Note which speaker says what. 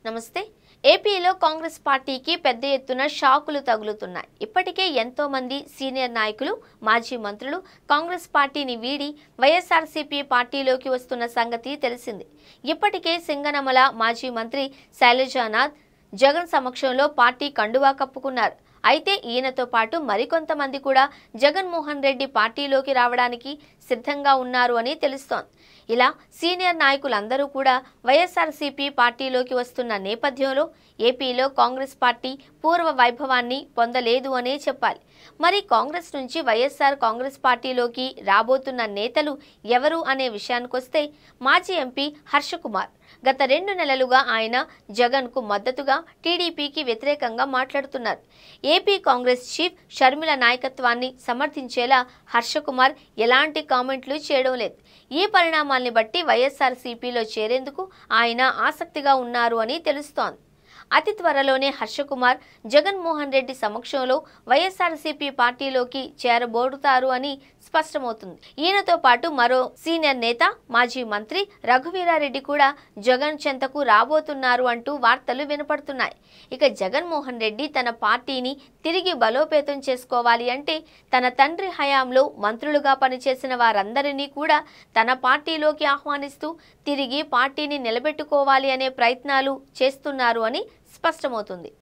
Speaker 1: నమస్తే. ఏపీలో కాంగ్రెస్ పార్టీకి పెద్ద ఎత్తున షాకులు తగులుతున్నాయి. ఇప్పటికే ఎంతో మంది సీనియర్ నాయకులు, మాజీ మంత్రులు కాంగ్రెస్ పార్టీని వీడి వైఎస్ఆర్సీపీ పార్టీలోకి వస్తున్న సంగతి తెలిసింది. ఇప్పటికే సింగనమల మాజీ మంత్రి శైలజానాథ్ జగన్ సమక్షంలో పార్టీ కండువా కప్పుకున్నారు. అయితే ఈయనతో పాటు మరికొంతమంది కూడా జగన్మోహన్ రెడ్డి పార్టీలోకి రావడానికి సిద్ధంగా ఉన్నారు అని తెలుస్తోంది. ఇలా సీనియర్ నాయకులందరూ కూడా వైఎస్ఆర్సీపీ పార్టీలోకి వస్తున్న నేపథ్యంలో ఏపీలో కాంగ్రెస్ పార్టీ పూర్వ వైభవాన్ని పొందలేదు అనే చెప్పాలి. మరి కాంగ్రెస్ నుంచి వైఎస్ఆర్ కాంగ్రెస్ పార్టీలోకి రాబోతున్న నేతలు ఎవరు అనే విషయానికొస్తే మాజీ ఎంపీ హర్షకుమార్ గత 2 నెలలుగా ఆయన జగన్కు మద్దతుగా టీడీపీకి వ్యతిరేకంగా మాట్లాడుతున్నారు. ఏపీ కాంగ్రెస్ చీఫ్ షర్మిల నాయకత్వాన్ని సమర్థించేలా హర్షకుమార్ ఎలాంటి కామెంట్లు చేయడం లేదు. ఈ పరిణామాల్ని బట్టి వైఎస్ఆర్సీపీలో చేరేందుకు ఆయన ఆసక్తిగా ఉన్నారు అని తెలుస్తోంది. అతి త్వరలోనే హర్షకుమార్ జగన్మోహన్ రెడ్డి సమక్షంలో వైఎస్ఆర్సీపీ పార్టీలోకి చేరబోడుతారు అని స్పష్టమవుతుంది. ఈయనతో పాటు మరో సీనియర్ నేత, మాజీ మంత్రి రఘువీరారెడ్డి కూడా జగన్ చెంతకు రాబోతున్నారు అంటూ వార్తలు వినపడుతున్నాయి. ఇక జగన్మోహన్ రెడ్డి తన పార్టీని తిరిగి బలోపేతం చేసుకోవాలి అంటే తన తండ్రి హయాంలో మంత్రులుగా పనిచేసిన వారందరినీ కూడా తన పార్టీలోకి ఆహ్వానిస్తూ తిరిగి పార్టీని నిలబెట్టుకోవాలి అనే ప్రయత్నాలు చేస్తున్నారు అని స్పష్టమవుతుంది.